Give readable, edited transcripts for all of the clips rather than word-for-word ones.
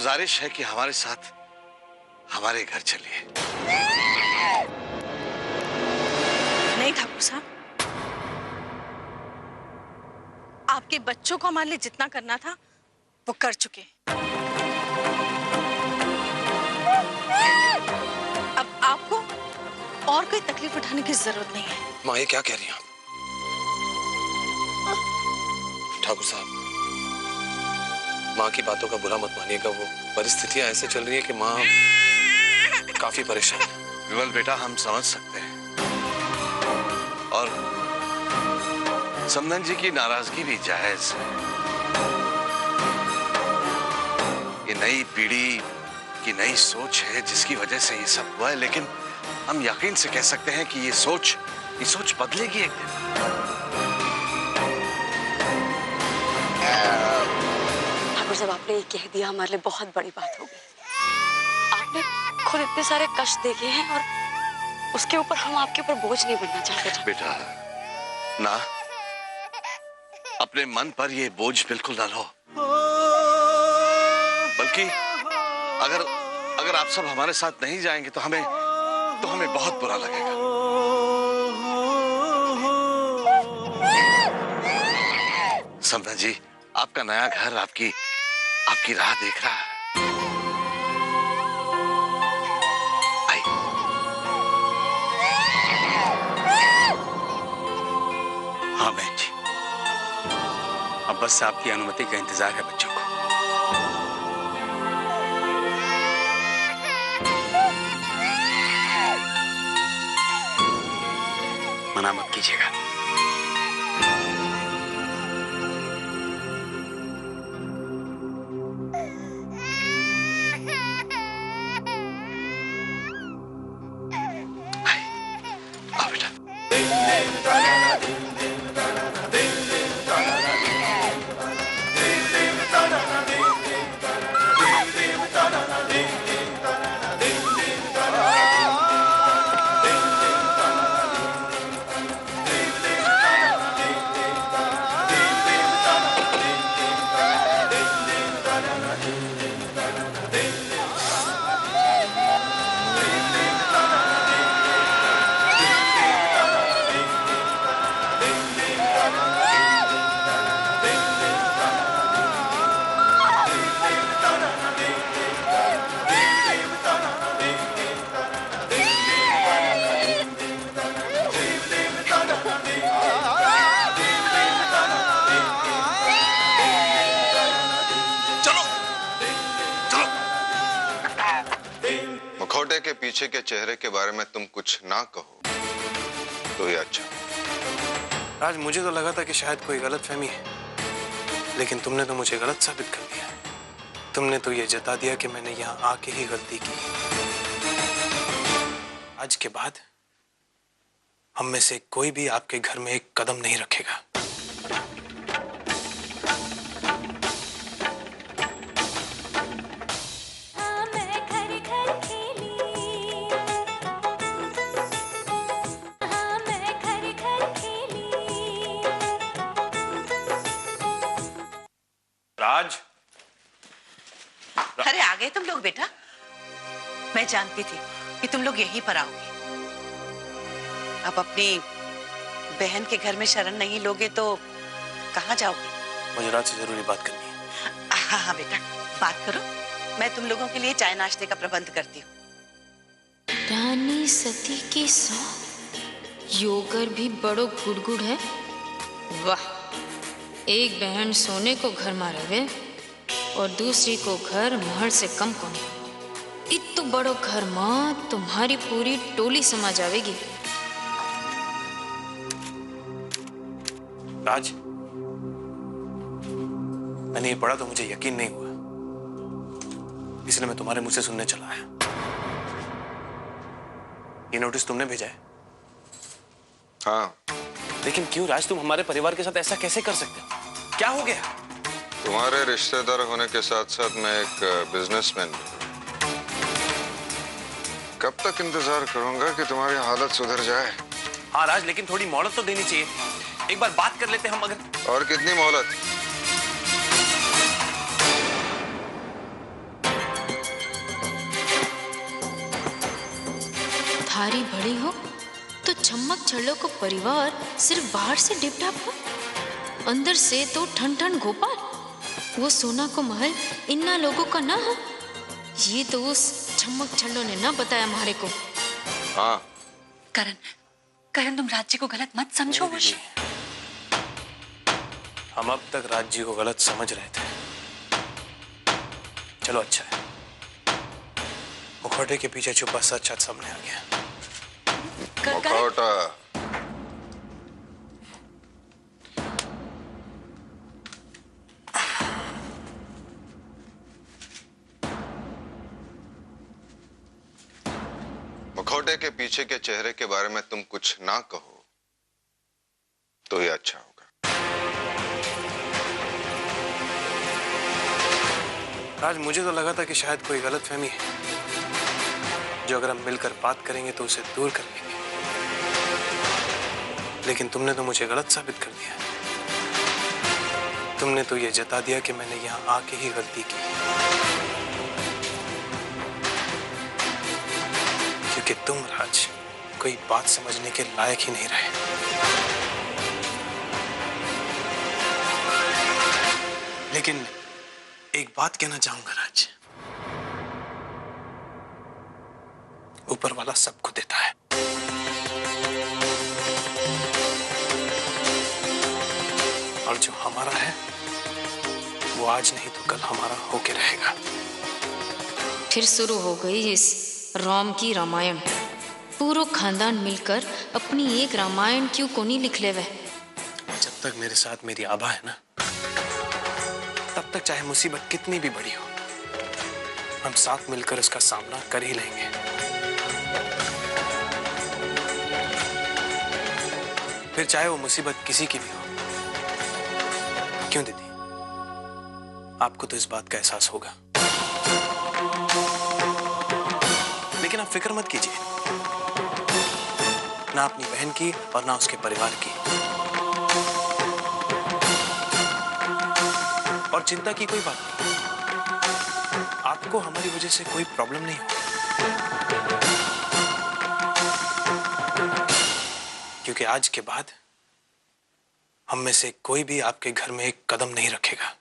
गुजारिश है कि हमारे साथ हमारे घर चलिए। नहीं ठाकुर साहब, आपके बच्चों को हमारे लिए जितना करना था वो कर चुके। अब आपको और कोई तकलीफ उठाने की जरूरत नहीं है। माँ ये क्या कह रही हैं आप? ठाकुर साहब, माँ की बातों का बुरा मत मानिएगा। वो परिस्थितियां ऐसे चल रही है कि माँ काफी परेशान है। विमल बेटा, हम समझ सकते हैं और समधन जी की नाराजगी भी जायज है। ये नई पीढ़ी की नई सोच है जिसकी वजह से ये सब हुआ है, लेकिन हम यकीन से कह सकते हैं कि ये सोच बदलेगी एक दिन। ठाकुर साहब, आपने ये कह दिया हमारे लिए बहुत बड़ी बात हो गई। आपने खुद इतने सारे कष्ट देखे हैं और उसके ऊपर हम आपके ऊपर बोझ नहीं बनना चाहते। बेटा ना, अपने मन पर ये बोझ बिल्कुल ना लो, बल्कि अगर आप सब हमारे साथ नहीं जाएंगे तो हमें बहुत बुरा लगेगा। समधन जी, आपका नया घर आपकी राह देख रहा है। हाँ बहन जी, अब बस आपकी अनुमति का इंतजार है बच्चों को। मना मत कीजिएगा। आओ बेटा। मुखौटे के पीछे के चेहरे के बारे में तुम कुछ ना कहो तो ही अच्छा। आज मुझे तो लगा था कि शायद कोई गलतफहमी है, लेकिन तुमने तो मुझे गलत साबित कर दिया। तुमने तो ये जता दिया कि मैंने यहाँ आके ही गलती की। आज के बाद हम में से कोई भी आपके घर में एक कदम नहीं रखेगा। राज, अरे आ गए तुम लोग बेटा। मैं जानती थी कि तुम लोग यहीं पर आओगे। अब अपनी बहन के घर में शरण नहीं लोगे तो कहाँ जाओगे? मुझे राज से जरूरी बात करनी है। हाँ हाँ बेटा, बात करो। मैं तुम लोगों के लिए चाय नाश्ते का प्रबंध करती हूँ। रानी सती की सौ योगर भी बड़ो गुड़गुड़ है। वाह, एक बहन सोने को घर में रहे और दूसरी को घर महल से कम कोने। इतो बड़ो घर में तुम्हारी पूरी टोली समा जाएगी। राज, मैंने ये पढ़ा तो मुझे यकीन नहीं हुआ, इसलिए मैं तुम्हारे मुंह से सुनने चला आया। ये नोटिस तुमने भेजा है? हाँ। लेकिन क्यों राज, तुम हमारे परिवार के साथ ऐसा कैसे कर सकते हो? क्या हो गया? तुम्हारे रिश्तेदार होने के साथ साथ मैं एक बिजनेसमैन भी। कब तक इंतजार करूंगा कि तुम्हारी हालत सुधर जाए? हाँ राज, लेकिन थोड़ी मोहलत तो देनी चाहिए। एक बार बात कर लेते हम। अगर और कितनी मोहलत? भारी भरी हो तो छम्मक छल्लो को परिवार सिर्फ बाहर से डिपडाप हो, अंदर से तो ठन ठन गोपाल। वो सोना को महल इन्ना लोगों का ना हो, ये तो उस छम्मक छल्लो ने ना बताया हमारे को। हाँ करण, करण तुम राज्य को गलत मत समझो। हम अब तक राज्य को गलत समझ रहे थे। चलो अच्छा है, मुखौटे के पीछे छुपा सच आज सामने आ गया। मुखौटा मुखौटे के पीछे के चेहरे के बारे में तुम कुछ ना कहो तो ये अच्छा होगा। आज मुझे तो लगा था कि शायद कोई गलतफहमी है, जो अगर हम मिलकर बात करेंगे तो उसे दूर कर लेंगे, लेकिन तुमने तो मुझे गलत साबित कर दिया। तुमने तो ये जता दिया कि मैंने यहाँ आके ही गलती की, क्योंकि तुम राज कोई बात समझने के लायक ही नहीं रहे। लेकिन एक बात कहना चाहूंगा राज, ऊपर वाला सबको देता है, और जो हमारा है वो आज नहीं तो कल हमारा होके रहेगा। फिर शुरू हो गई इस राम की रामायण। पूरा खानदान मिलकर अपनी एक रामायण क्यों को नहीं लिख ले वह। जब तक मेरे साथ मेरी आभा है ना, तब तक चाहे मुसीबत कितनी भी बड़ी हो, हम साथ मिलकर उसका सामना कर ही लेंगे। फिर चाहे वो मुसीबत किसी की भी हो। क्यों दीदी, आपको तो इस बात का एहसास होगा। लेकिन आप फिक्र मत कीजिए, ना अपनी बहन की और ना उसके परिवार की। और चिंता की कोई बात नहीं, आपको हमारी वजह से कोई प्रॉब्लम नहीं हो, क्योंकि आज के बाद हम में से कोई भी आपके घर में एक कदम नहीं रखेगा।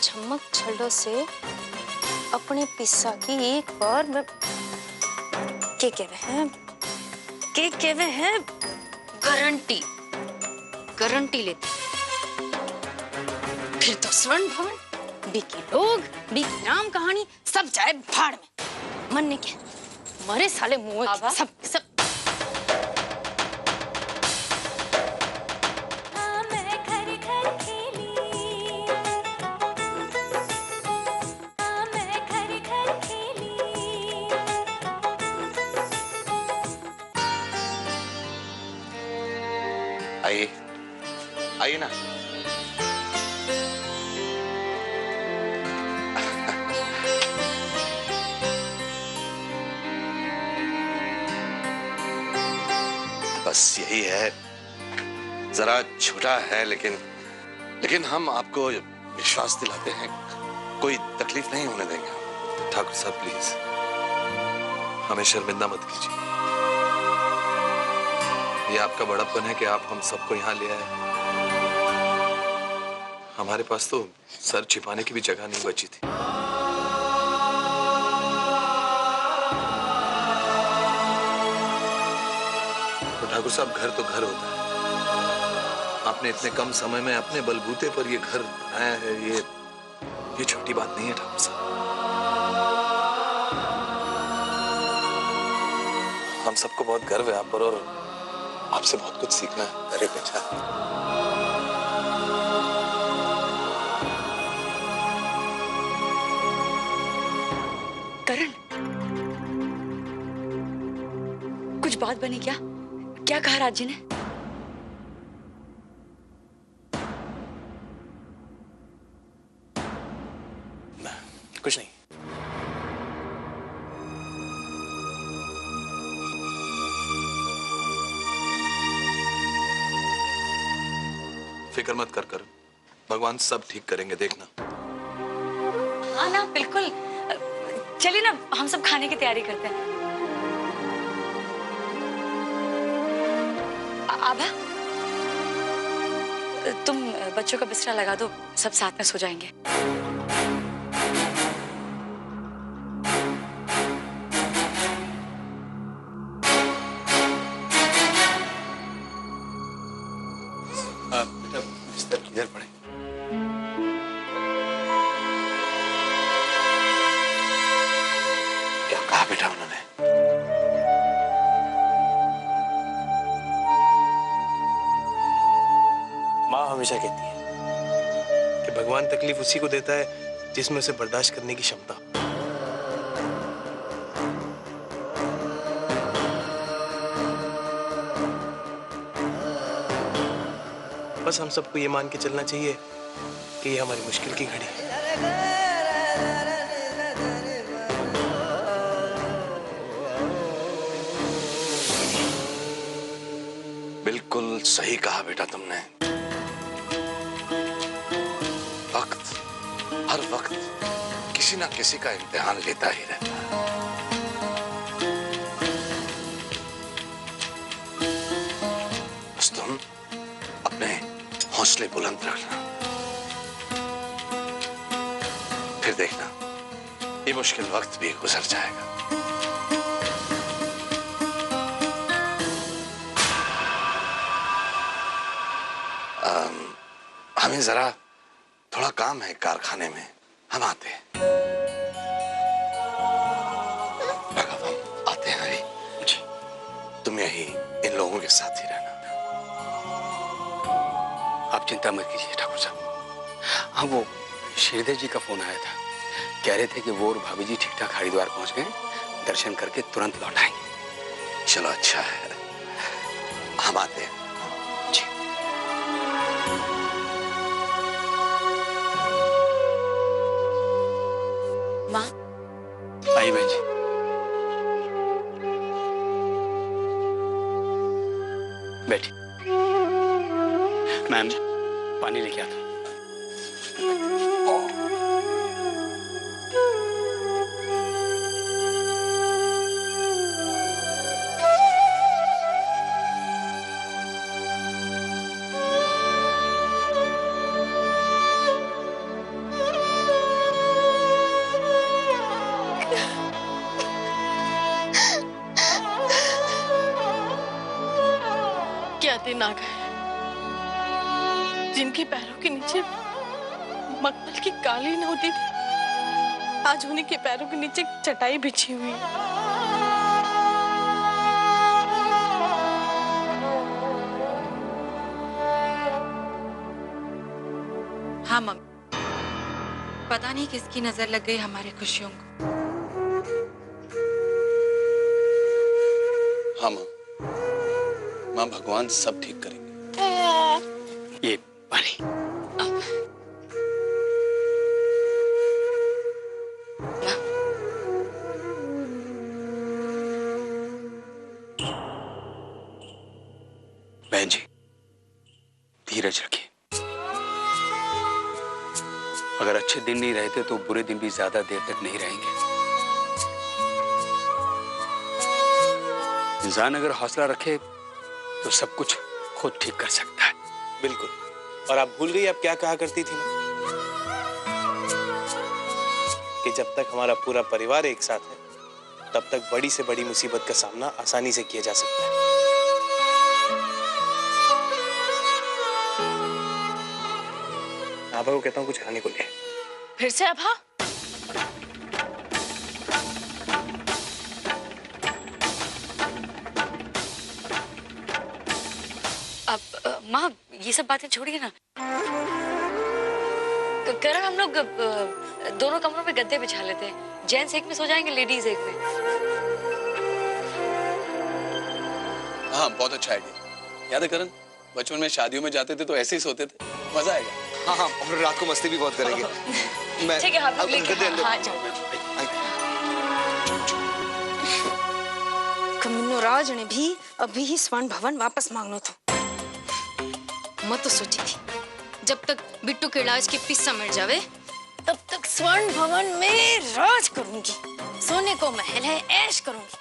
छम्मक छल्लो से अपने पिस्सा की एक बार में के कहवे है गारंटी लेती। फिर तो स्वर्ण भवन, बीके लोग, बीकी राम कहानी सब जाए भाड़ में। मन ने क्या मरे साले मुंह आभा? सब सब। आइए आइए ना। बस यही है, जरा छोटा है लेकिन हम आपको विश्वास दिलाते हैं कोई तकलीफ नहीं होने देंगे। ठाकुर साहब प्लीज हमें शर्मिंदा मत कीजिए। ये आपका बड़प्पन है कि आप हम सबको यहाँ ले आए। हमारे पास तो सर छिपाने की भी जगह नहीं बची थी। तो ठाकुर साहब घर तो घर होता है। आपने इतने कम समय में अपने बलबूते पर ये घर बनाया है, ये छोटी बात नहीं है ठाकुर साहब। हम सबको बहुत गर्व है आप पर और आपसे बहुत कुछ सीखना है। अरे बेटा करण, कुछ बात बनी क्या? क्या कहा राज जी ने? कुछ नहीं। फिक्र मत कर भगवान सब ठीक करेंगे, देखना। हाँ ना, बिल्कुल। चलिए ना, हम सब खाने की तैयारी करते हैं। आभा, तुम बच्चों का बिस्तरा लगा दो, सब साथ में सो जाएंगे। बेटा बिस्तर किधर पड़े? क्या कहा बेटा उन्होंने? माँ हमेशा कहती है कि भगवान तकलीफ उसी को देता है जिसमें उसे बर्दाश्त करने की क्षमता। बस हम सबको ये मान के चलना चाहिए कि ये हमारी मुश्किल की घड़ी है। बिल्कुल सही कहा बेटा तुमने। वक्त हर वक्त किसी ना किसी का इम्तिहान लेता ही रहता है। बस तुम अपने हौसले बुलंद रखना, फिर देखना ये मुश्किल वक्त भी गुजर जाएगा। हमें जरा थोड़ा काम है कारखाने में, हम आते हैं। राघव, हम आते हैं। अभी जी तुम यही इन लोगों के साथ ही रहना। आप चिंता मत कीजिए ठाकुर साहब। हाँ, वो श्रीधर जी का फोन आया था, कह रहे थे कि वो और भाभी जी ठीक ठाक हरिद्वार पहुंच गए, दर्शन करके तुरंत लौट आएंगे। चलो अच्छा है, हम आते हैं। जी। माँ, आइए बहन जी। बैठी। मैम, पानी लेके आता। क्या दिन आ गए जिनके पैरों के नीचे मखमल की कालीन होती थी, आज उन्हीं के पैरों के नीचे चटाई बिछी हुई है। हाँ मम्मी, पता नहीं किसकी नजर लग गई हमारी खुशियों को। हाँ माँ, माँ भगवान सब ठीक करेंगे। ये पानी। बहन जी, धीरज रखिए। अगर अच्छे दिन नहीं रहते तो बुरे दिन भी ज्यादा देर तक नहीं रहेंगे। इंसान अगर हौसला रखे तो सब कुछ खुद ठीक कर सकता है। बिल्कुल। और आप भूल गई आप क्या कहा करती थी कि जब तक हमारा पूरा परिवार एक साथ है तब तक बड़ी से बड़ी मुसीबत का सामना आसानी से किया जा सकता है। आभा को कहता हूँ कुछ खाने को ले। फिर से आभा? अब माँ ये सब बातें छोड़िए ना। करण, हम लोग दोनों कमरों में गद्दे बिछा लेते हैं। जेंट्स एक में सो जाएंगे, लेडीज एक में। हाँ, बहुत अच्छा आइडिया। याद है करण, बचपन में शादियों में जाते थे तो ऐसे ही सोते थे, मजा आएगा। हाँ हाँ, और रात को मस्ती भी बहुत करेंगे। मैं ठीक है, आप लोग लेके हाँ जाओ। कम्युनराज ने भी अभी ही स्वर्ण भवन वापस मांगना था। मैं तो सोची थी जब तक बिट्टू के इलाज की फीस मिल जावे तब तक स्वर्ण भवन में राज करूंगी, सोने को महल है ऐश करूंगी।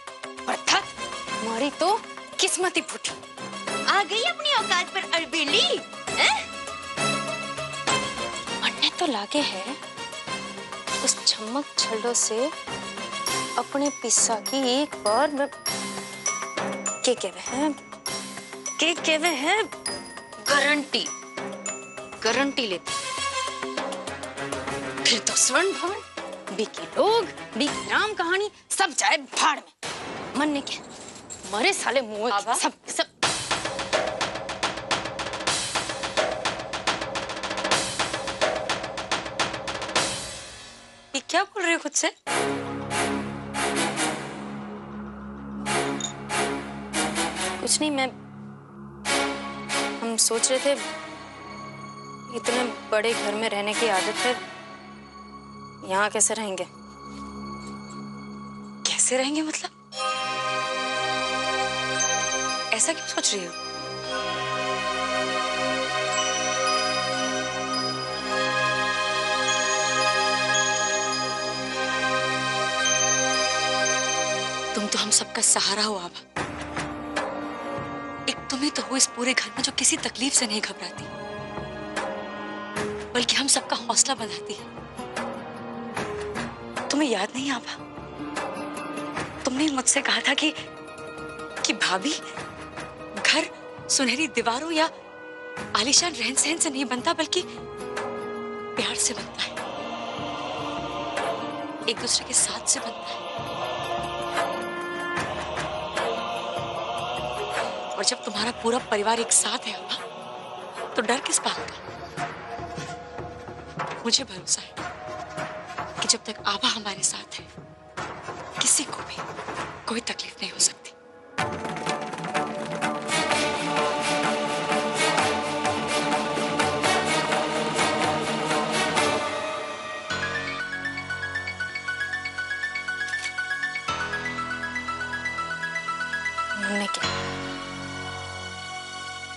पर थक हमारी तो किस्मत ही फूटी। आ गई अपनी औकात पर अलबेली। मरने तो लागे है उस चमक छल्लो से अपने पिस्सा की एक बार में के कहवे है गारंटी लेते। फिर तो स्वर्ण भवन, बीके लोग, बीकी राम कहानी सब जाए भाड़ में। मन ने क्या मरे साले मुंह सब सब। ये क्या बोल रहे हो खुद से? कुछ नहीं, हम सोच रहे थे इतने बड़े घर में रहने की आदत है, यहाँ कैसे रहेंगे? कैसे रहेंगे मतलब? ऐसा क्यों सोच रही हो? तुम तो हम सबका सहारा हो आभा। एक तुम ही तो हो इस पूरे घर में जो किसी तकलीफ से नहीं घबराती, बल्कि हम सबका हौसला बढ़ाती है। तुम्हें याद नहीं आभा, तुमने मुझसे कहा था कि भाभी, घर सुनहरी दीवारों या आलीशान रहन सहन से नहीं बनता बल्कि प्यार से बनता है, एक दूसरे के साथ से बनता है। और जब तुम्हारा पूरा परिवार एक साथ है आभा, तो डर किस बात का? मुझे भरोसा है कि जब तक आभा हमारे साथ है किसी को भी कोई तकलीफ नहीं हो सकती। हमने क्या?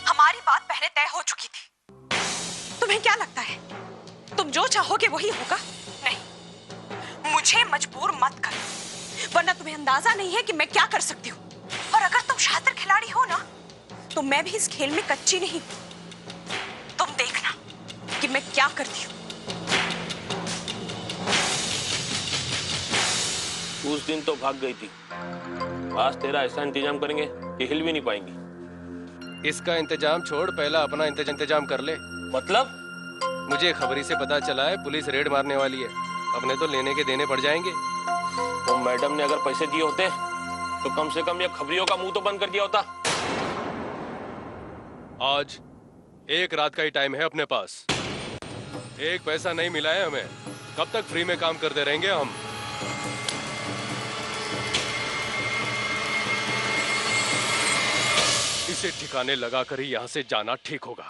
हमारी बात पहले तय हो चुकी थी। तुम्हें क्या लगता है तुम जो चाहोगे वही होगा? नहीं, मुझे मजबूर मत कर, वरना तुम्हें अंदाजा नहीं है कि मैं क्या कर सकती हूँ। और अगर तुम शातिर खिलाड़ी हो ना, तो मैं भी इस खेल में कच्ची नहीं। तुम देखना कि मैं क्या करती हूँ। उस दिन तो भाग गई थी, आज तेरा ऐसा इंतजाम करेंगे कि हिल भी नहीं पाएंगी। इसका इंतजाम छोड़, पहला अपना इंतजाम कर ले। मतलब? मुझे खबरी से पता चला है पुलिस रेड मारने वाली है, अपने तो लेने के देने पड़ जाएंगे। तो मैडम ने अगर पैसे दिए होते तो कम से कम ये खबरियों का मुंह तो बंद कर दिया होता। आज एक रात का ही टाइम है अपने पास, एक पैसा नहीं मिला है हमें। कब तक फ्री में काम करते रहेंगे हम? इसे ठिकाने लगाकर ही यहां से जाना ठीक होगा।